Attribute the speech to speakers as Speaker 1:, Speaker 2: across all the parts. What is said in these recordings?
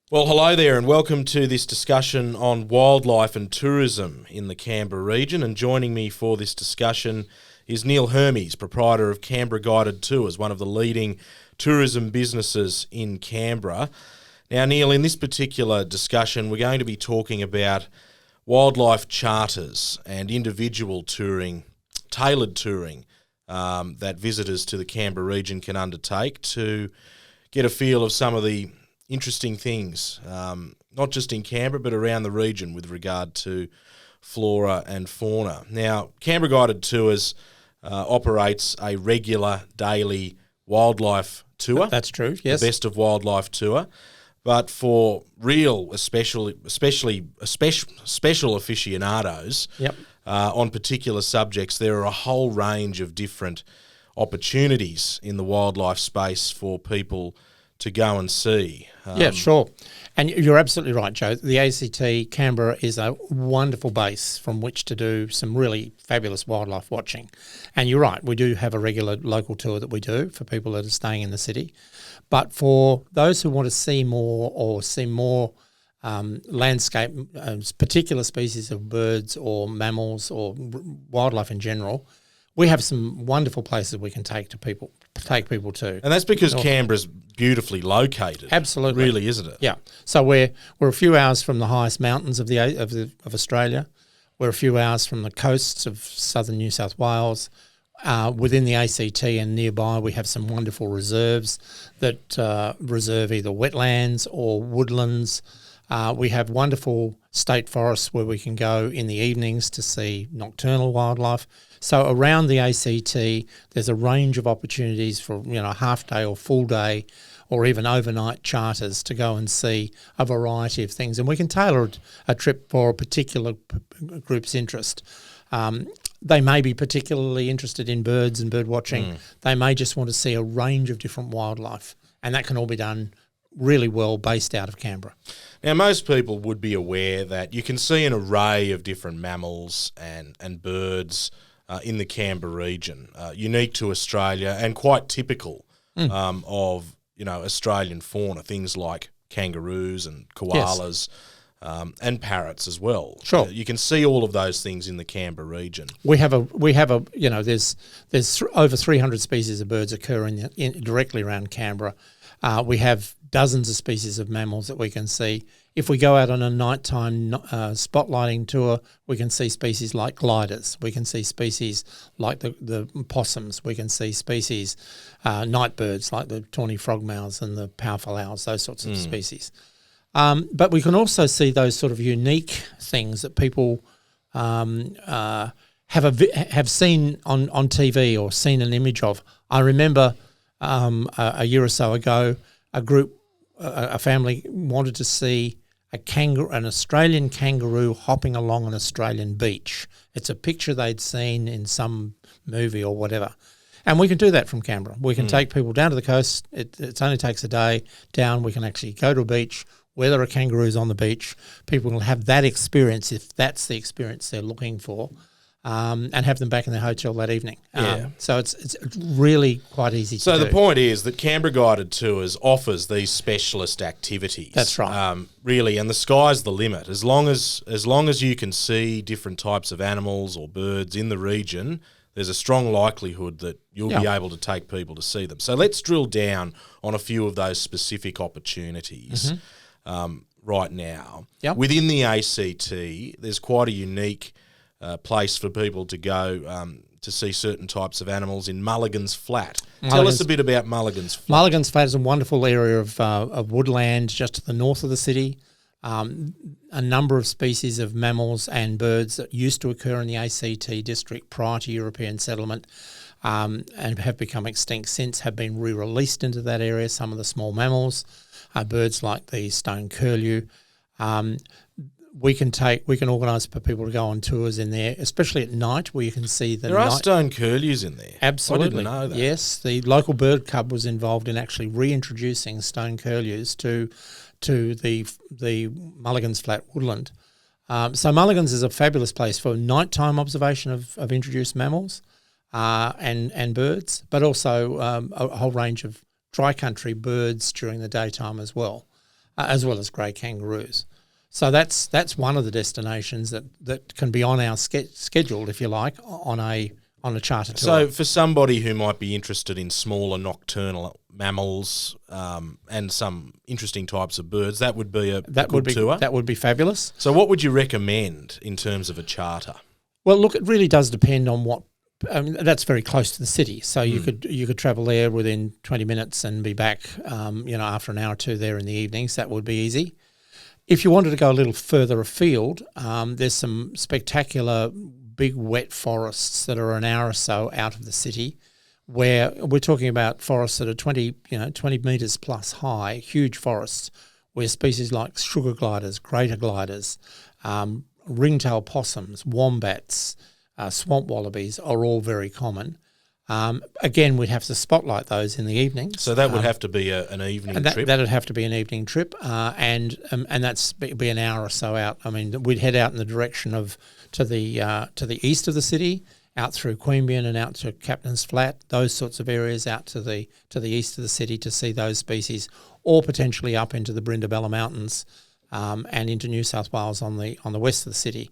Speaker 1: Well, hello there and welcome to this discussion on wildlife and tourism in the Canberra region. And joining me for this discussion is Neil Hermes, proprietor of Canberra Guided Tours, one of the leading tourism businesses in Canberra. Now, Neil, in this particular discussion, we're going to be talking about wildlife charters and individual touring, tailored touring, that visitors to the Canberra region can undertake to get a feel of some of the interesting things, not just in Canberra but around the region with regard to flora and fauna. Now, Canberra Guided Tours operates a regular daily wildlife tour.
Speaker 2: That's true, yes.
Speaker 1: The Best of Wildlife tour. But for real, special aficionados on particular subjects, there are a whole range of different opportunities in the wildlife space for people to go and see.
Speaker 2: Yeah, sure. And you're absolutely right, Joe. The ACT Canberra is a wonderful base from which to do some really fabulous wildlife watching. And you're right, we do have a regular local tour that we do for people that are staying in the city. But for those who want to see more landscape, particular species of birds or mammals or wildlife in general, we have some wonderful places we can take people to.
Speaker 1: And that's because Canberra's beautifully located.
Speaker 2: Absolutely.
Speaker 1: Really, isn't it?
Speaker 2: Yeah. So we're a few hours from the highest mountains of Australia. We're a few hours from the coasts of southern New South Wales. Within the ACT and nearby, we have some wonderful reserves that reserve either wetlands or woodlands. We have wonderful state forests where we can go in the evenings to see nocturnal wildlife. So around the ACT, there's a range of opportunities for a half day or full day or even overnight charters to go and see a variety of things. And we can tailor a trip for a particular group's interest. They may be particularly interested in birds and bird watching. They may just want to see a range of different wildlife, and that can all be done really well based out of Canberra.
Speaker 1: Now, most people would be aware that you can see an array of different mammals and birds in the Canberra region, unique to Australia and quite typical of Australian fauna, things like kangaroos and koalas. Yes. And parrots as well.
Speaker 2: Sure,
Speaker 1: you can see all of those things in the Canberra region.
Speaker 2: We have there's over 300 species of birds occurring directly around Canberra. We have dozens of species of mammals that we can see. If we go out on a nighttime spotlighting tour, we can see species like gliders. We can see species like the possums. We can see species, night birds like the tawny frogmouths and the powerful owls, those sorts of species. But we can also see those sort of unique things that people have seen on TV or seen an image of. I remember a year or so ago, a family wanted to see an Australian kangaroo hopping along an Australian beach. It's a picture they'd seen in some movie or whatever. And we can do that from Canberra. We can take people down to the coast. It only takes a day down. We can actually go to a beach where there are kangaroos on the beach. People will have that experience if that's the experience they're looking for, and have them back in their hotel that evening. So it's really quite easy to do.
Speaker 1: So the point is that Canberra Guided Tours offers these specialist activities.
Speaker 2: That's right.
Speaker 1: Really, and the sky's the limit. As long as you can see different types of animals or birds in the region, there's a strong likelihood that you'll be able to take people to see them. So let's drill down on a few of those specific opportunities right now.
Speaker 2: Yep.
Speaker 1: Within the ACT, there's quite a unique place for people to go to see certain types of animals in Mulligans Flat. Tell us a bit about Mulligans Flat.
Speaker 2: Mulligans Flat is a wonderful area of woodland just to the north of the city. A number of species of mammals and birds that used to occur in the ACT district prior to European settlement and have become extinct since have been re-released into that area. Some of the small mammals, birds like the stone curlew. We can organise for people to go on tours in there, especially at night, where you can see the.
Speaker 1: There are stone curlews in there.
Speaker 2: Absolutely,
Speaker 1: I didn't know that. Yes,
Speaker 2: the local bird club was involved in actually reintroducing stone curlews to the Mulligans Flat woodland. So Mulligans is a fabulous place for nighttime observation of introduced mammals and birds, but also a whole range of dry country birds during the daytime as well. as well as grey kangaroos. So that's one of the destinations that can be on our schedule, if you like, on a charter tour.
Speaker 1: So for somebody who might be interested in smaller nocturnal mammals and some interesting types of birds, that would be a good tour?
Speaker 2: That would be fabulous.
Speaker 1: So what would you recommend in terms of a charter?
Speaker 2: Well, look, it really does depend on what. That's very close to the city, so you could travel there within 20 minutes and be back, after an hour or two there in the evenings. That would be easy. If you wanted to go a little further afield, there's some spectacular big wet forests that are an hour or so out of the city, where we're talking about forests that are 20 metres plus high, huge forests, where species like sugar gliders, greater gliders, ringtail possums, wombats, swamp wallabies are all very common. Again, we'd have to spotlight those in the evenings.
Speaker 1: So that would have to be an evening trip?
Speaker 2: That would have to be an evening trip, and that's be an hour or so out. I mean, we'd head out in the direction of to the east of the city, out through Queanbeyan and out to Captain's Flat, those sorts of areas out to the east of the city to see those species, or potentially up into the Prevedello Mountains and into New South Wales on the west of the city.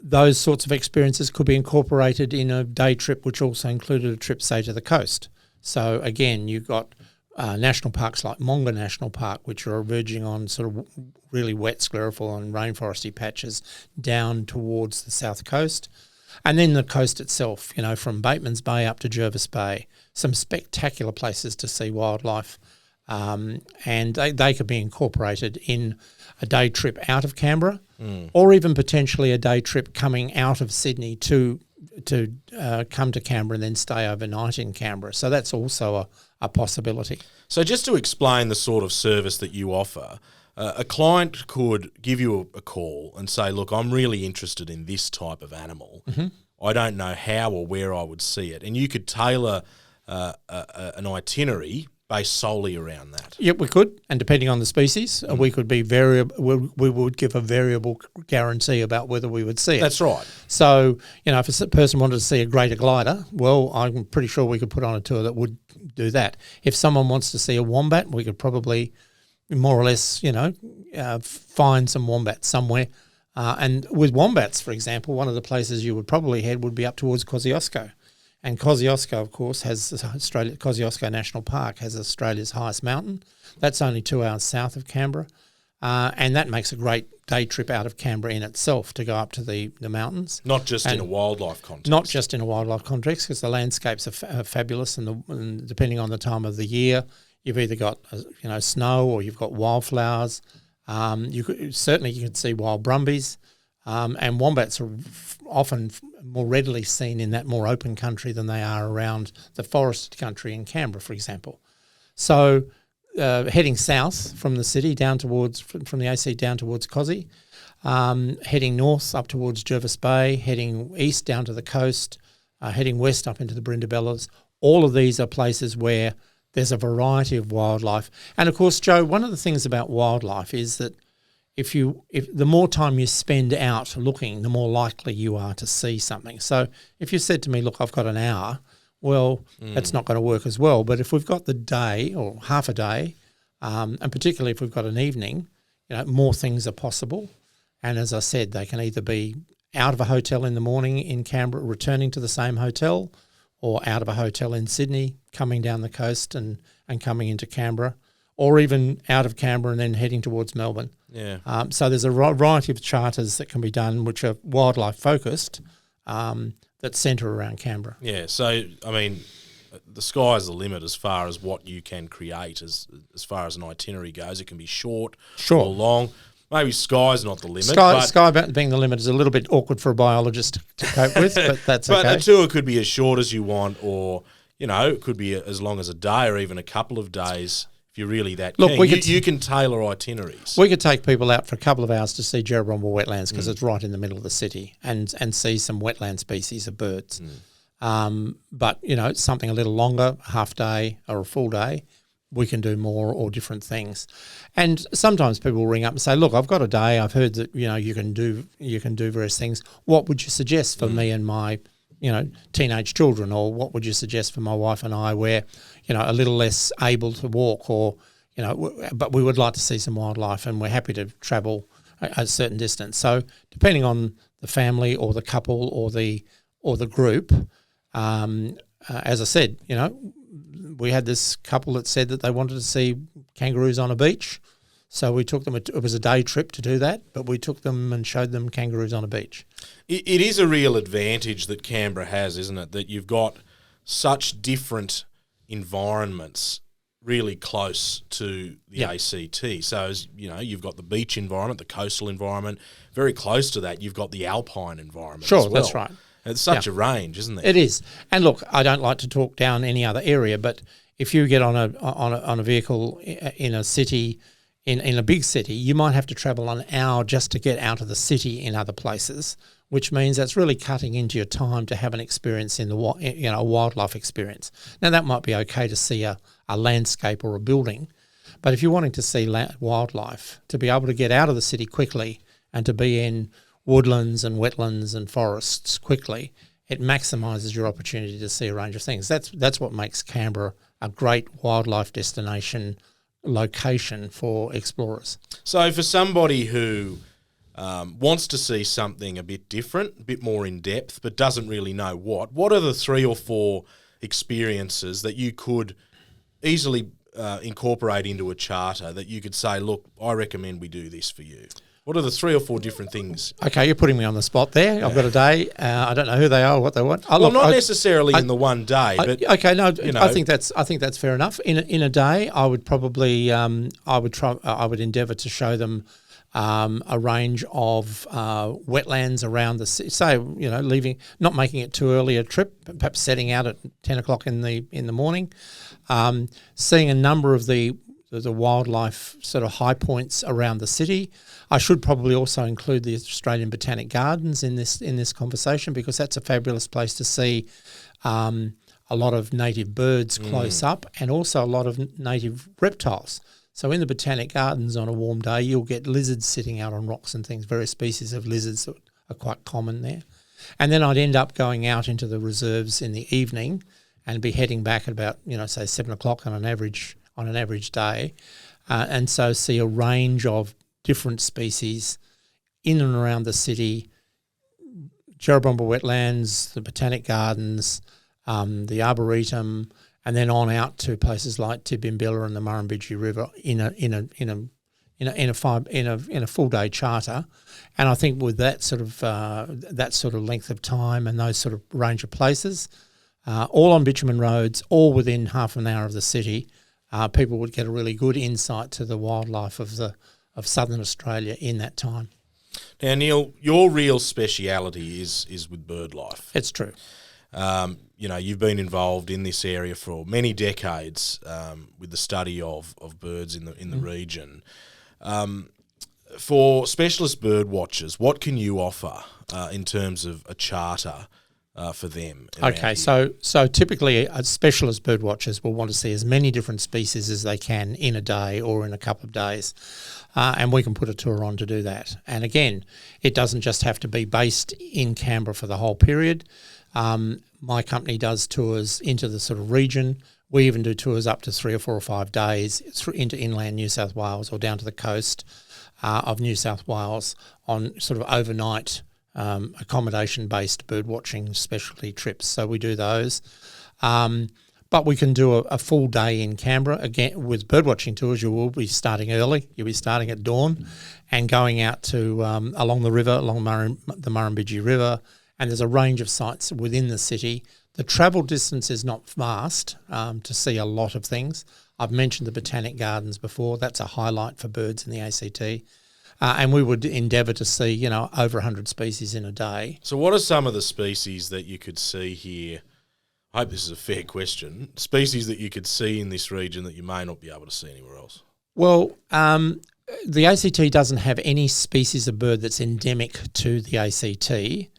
Speaker 2: Those sorts of experiences could be incorporated in a day trip, which also included a trip, say, to the coast. So again, you've got national parks like Monga National Park, which are verging on sort of really wet sclerophyll and rainforesty patches down towards the south coast. And then the coast itself, from Bateman's Bay up to Jervis Bay, some spectacular places to see wildlife. And they could be incorporated in a day trip out of Canberra, or even potentially a day trip coming out of Sydney to come to Canberra and then stay overnight in Canberra. So that's also a possibility.
Speaker 1: So just to explain the sort of service that you offer, a client could give you a call and say, look, I'm really interested in this type of animal. Mm-hmm. I don't know how or where I would see it. And you could tailor an itinerary based solely around that.
Speaker 2: Yep, we could, and depending on the species, we could be variable. We would give a variable guarantee about whether we would see it.
Speaker 1: That's right.
Speaker 2: So, if a person wanted to see a greater glider, well, I'm pretty sure we could put on a tour that would do that. If someone wants to see a wombat, we could probably more or less, find some wombats somewhere. And with wombats, for example, one of the places you would probably head would be up towards Kosciuszko. And Kosciuszko, of course, Kosciuszko National Park has Australia's highest mountain. That's only 2 hours south of Canberra. And that makes a great day trip out of Canberra in itself to go up to the mountains.
Speaker 1: Not just in a wildlife context.
Speaker 2: Not just in a wildlife context, because the landscapes are fabulous, and depending on the time of the year, you've either got snow or you've got wildflowers. You could see wild brumbies. And wombats are often more readily seen in that more open country than they are around the forested country in Canberra, for example. So heading south from the city down towards, from the AC down towards Cosy, heading north up towards Jervis Bay, heading east down to the coast, heading west up into the Brindabellas. All of these are places where there's a variety of wildlife. And of course, Joe, one of the things about wildlife is that if the more time you spend out looking, the more likely you are to see something. So if you said to me, look, I've got an hour, well, that's not going to work as well. But if we've got the day or half a day, and particularly if we've got an evening, more things are possible. And as I said, they can either be out of a hotel in the morning in Canberra, returning to the same hotel, or out of a hotel in Sydney, coming down the coast and coming into Canberra, or even out of Canberra and then heading towards Melbourne.
Speaker 1: Yeah.
Speaker 2: So there's a variety of charters that can be done which are wildlife focused that centre around Canberra.
Speaker 1: Yeah. So I mean, the sky's the limit as far as what you can create as far as an itinerary goes. It can be short or long. Maybe sky's not the limit.
Speaker 2: Sky being the limit is a little bit awkward for a biologist to cope with, but that's okay.
Speaker 1: But a tour could be as short as you want, or it could be as long as a day or even a couple of days. If you're really that keen, you can tailor itineraries.
Speaker 2: We could take people out for a couple of hours to see Jerrabomba wetlands because it's right in the middle of the city, and see some wetland species of birds. But something a little longer, half day or a full day, we can do more or different things. And sometimes people will ring up and say, look, I've got a day. I've heard that you can do various things. What would you suggest for me and my teenage children, or what would you suggest for my wife and I, where, a little less able to walk, or, but we would like to see some wildlife, and we're happy to travel a certain distance. So depending on the family or the couple or the group, as I said, we had this couple that said that they wanted to see kangaroos on a beach. So we took them, it was a day trip to do that, but we took them and showed them kangaroos on a beach.
Speaker 1: It is a real advantage that Canberra has, isn't it? That you've got such different environments really close to the ACT. So, as you've got the beach environment, the coastal environment. Very close to that, you've got the alpine environment as well.
Speaker 2: That's right.
Speaker 1: It's such a range, isn't it?
Speaker 2: It is. And look, I don't like to talk down any other area, but if you get on a vehicle in a city, in a big city, you might have to travel an hour just to get out of the city in other places, which means that's really cutting into your time to have an experience in a wildlife experience. Now, that might be okay to see a landscape or a building, but if you're wanting to see wildlife, to be able to get out of the city quickly and to be in woodlands and wetlands and forests quickly, it maximises your opportunity to see a range of things. That's what makes Canberra a great wildlife destination location for explorers.
Speaker 1: So for somebody who wants to see something a bit different, a bit more in depth, but doesn't really know what are the 3 or 4 experiences that you could easily incorporate into a charter that you could say, look, I recommend we do this for you? What are the 3 or 4 different things?
Speaker 2: Okay, you're putting me on the spot there. Yeah. I've got a day. I don't know who they are or what they want.
Speaker 1: Not necessarily in the one day, but
Speaker 2: okay. No, I think that's fair enough. In a day, I would probably I would endeavour to show them a range of wetlands around the city. Say, not making it too early a trip, perhaps setting out at 10 o'clock in the morning, seeing a number of the wildlife sort of high points around the city. I should probably also include the Australian Botanic Gardens in this conversation, because that's a fabulous place to see a lot of native birds close up, and also a lot of native reptiles. So in the Botanic Gardens on a warm day, you'll get lizards sitting out on rocks and things, various species of lizards that are quite common there. And then I'd end up going out into the reserves in the evening and be heading back at about, say 7 o'clock on an average day, and so see a range of different species in and around the city, Jerrabomba wetlands, the Botanic Gardens, the Arboretum, and then on out to places like Tibimbilla and the Murrumbidgee River in a full day charter. And I think with that sort of length of time and those sort of range of places, all on bitumen roads, all within half an hour of the city, people would get a really good insight to the wildlife of southern Australia in that time.
Speaker 1: Now, Neil, your real speciality is with bird life.
Speaker 2: It's true.
Speaker 1: You've been involved in this area for many decades with the study of birds in the region. For specialist bird watchers, what can you offer in terms of a charter for them?
Speaker 2: Okay, so typically specialist bird watchers will want to see as many different species as they can in a day or in a couple of days, and we can put a tour on to do that. And again, it doesn't just have to be based in Canberra for the whole period. My company does tours into the sort of region. We even do tours up to 3 or 4 or 5 days into inland New South Wales or down to the coast of New South Wales on sort of overnight accommodation-based birdwatching specialty trips. So we do those. But we can do a full day in Canberra. Again, with birdwatching tours, you will be starting early. You'll be starting at dawn and going out to along the river, along the Murrumbidgee River, and there's a range of sites within the city. The travel distance is not vast to see a lot of things. I've mentioned the Botanic Gardens before. That's a highlight for birds in the ACT. And we would endeavour to see, over 100 species in a day.
Speaker 1: So what are some of the species that you could see here? I hope this is a fair question. Species that you could see in this region that you may not be able to see anywhere else?
Speaker 2: Well, the ACT doesn't have any species of bird that's endemic to the ACT.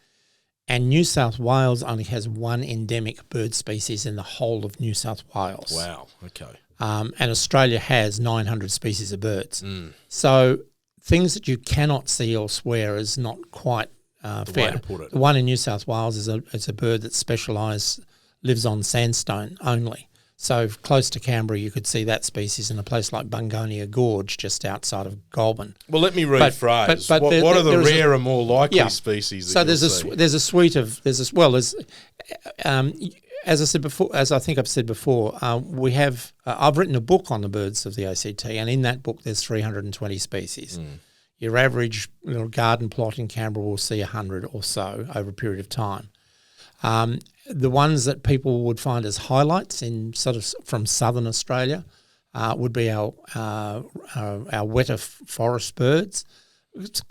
Speaker 2: And New South Wales only has one endemic bird species in the whole of New South Wales.
Speaker 1: Wow, okay.
Speaker 2: And Australia has 900 species of birds. So things that you cannot see elsewhere is not quite fair.
Speaker 1: Way to put it.
Speaker 2: The one in New South Wales is a bird that lives on sandstone only. So close to Canberra, you could see that species in a place like Bungonia Gorge, just outside of Goulburn.
Speaker 1: Well, let me rephrase.
Speaker 2: But
Speaker 1: what are the rare and more likely species?
Speaker 2: So
Speaker 1: there's
Speaker 2: a suite of as I think I've said before, we have I've written a book on the birds of the ACT, and in that book there's 320 species. Your average little garden plot in Canberra will see 100 or so over a period of time. The ones that people would find as highlights in sort of from southern Australia would be our wetter forest birds.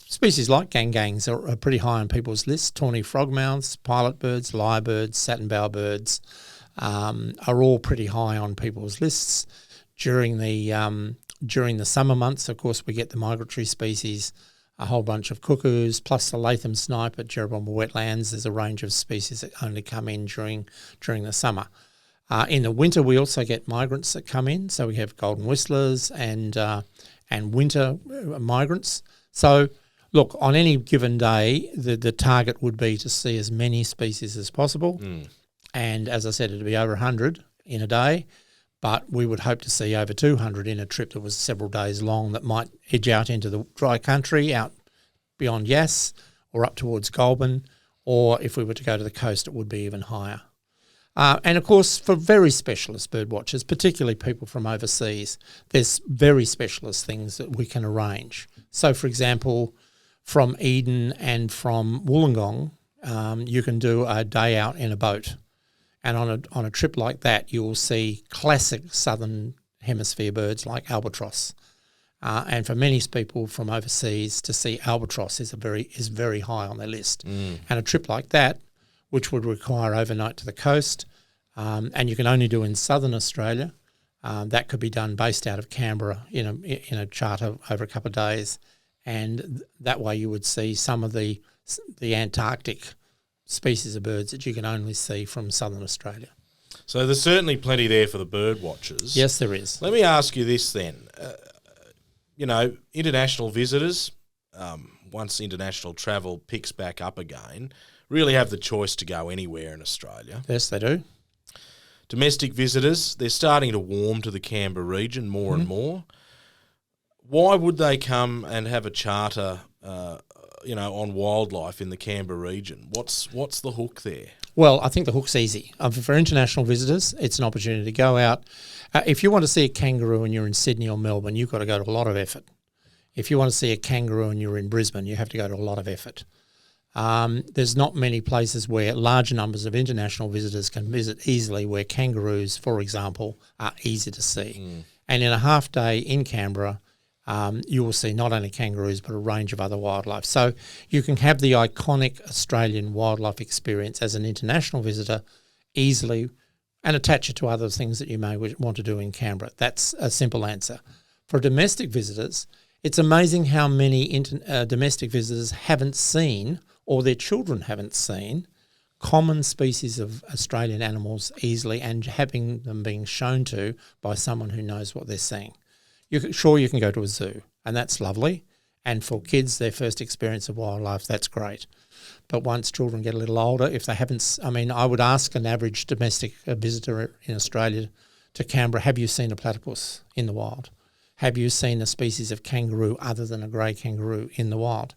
Speaker 2: Species like gangangs are pretty high on people's lists. Tawny frogmouths, pilot birds, lyrebirds, satin-bow birds are all pretty high on people's lists. During the summer months, of course, we get the migratory species, a whole bunch of cuckoos, plus the Latham snipe at Jerrabomba wetlands. There's a range of species that only come in during the summer. In the winter, we also get migrants that come in. So we have golden whistlers and winter migrants. So, look, on any given day, the target would be to see as many species as possible. And as I said, it'd be over 100 in a day. But we would hope to see over 200 in a trip that was several days long that might edge out into the dry country, out beyond Yass or up towards Goulburn, or if we were to go to the coast, it would be even higher. And, of course, for very specialist bird watchers, particularly people from overseas, there's very specialist things that we can arrange. So, for example, from Eden and from Wollongong, you can do a day out in a boat. And on a trip like that, you will see classic southern hemisphere birds like albatross. And for many people from overseas, to see albatross is very high on their list. And a trip like that, which would require overnight to the coast, and you can only do in southern Australia, that could be done based out of Canberra in a charter over a couple of days, and that way you would see some of the Antarctic species of birds that you can only see from southern Australia.
Speaker 1: So there's certainly plenty there for the bird watchers.
Speaker 2: Yes, there is.
Speaker 1: Let me ask you this then. International visitors, once international travel picks back up again, really have the choice to go anywhere in Australia.
Speaker 2: Yes, they do.
Speaker 1: Domestic visitors, they're starting to warm to the Canberra region more and more. Why would they come and have a charter on wildlife in the Canberra region? What's the hook there?
Speaker 2: Well, I think the hook's easy. For international visitors, it's an opportunity to go out. If you want to see a kangaroo and you're in Sydney or Melbourne, you've got to go to a lot of effort. If you want to see a kangaroo and you're in Brisbane, you have to go to a lot of effort. There's not many places where large numbers of international visitors can visit easily, where kangaroos, for example, are easy to see. And in a half day in Canberra, you will see not only kangaroos but a range of other wildlife. So you can have the iconic Australian wildlife experience as an international visitor easily and attach it to other things that you may want to do in Canberra. That's a simple answer. For domestic visitors, it's amazing how many domestic visitors haven't seen, or their children haven't seen, common species of Australian animals easily, and having them being shown to by someone who knows what they're seeing. You can go to a zoo, and that's lovely. And for kids, their first experience of wildlife, that's great. But once children get a little older, if they haven't, I would ask an average domestic visitor in Australia to Canberra, have you seen a platypus in the wild? Have you seen a species of kangaroo other than a grey kangaroo in the wild?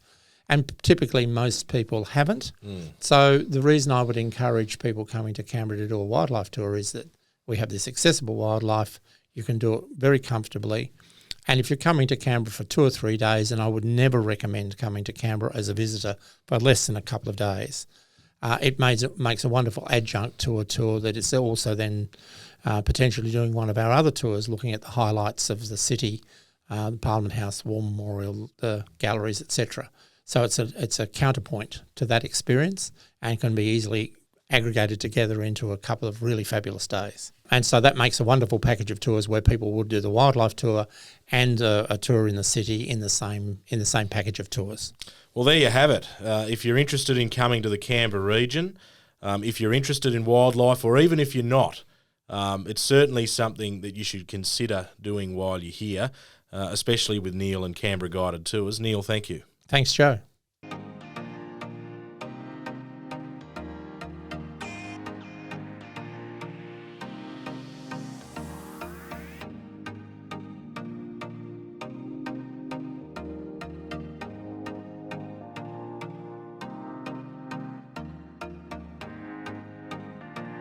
Speaker 2: And typically most people haven't. So the reason I would encourage people coming to Canberra to do a wildlife tour is that we have this accessible wildlife. You can do it very comfortably. And if you're coming to Canberra for 2 or 3 days, and I would never recommend coming to Canberra as a visitor for less than a couple of days, it makes a wonderful adjunct to a tour that is also then potentially doing one of our other tours, looking at the highlights of the city, the Parliament House, War Memorial, the galleries, etc. So it's a counterpoint to that experience and can be easily aggregated together into a couple of really fabulous days. And so that makes a wonderful package of tours where people would do the wildlife tour and a tour in the city in the same package of tours.
Speaker 1: Well, there you have it. If you're interested in coming to the Canberra region, if you're interested in wildlife, or even if you're not, it's certainly something that you should consider doing while you're here, especially with Neil and Canberra Guided Tours. Neil, thank you.
Speaker 2: Thanks, Joe.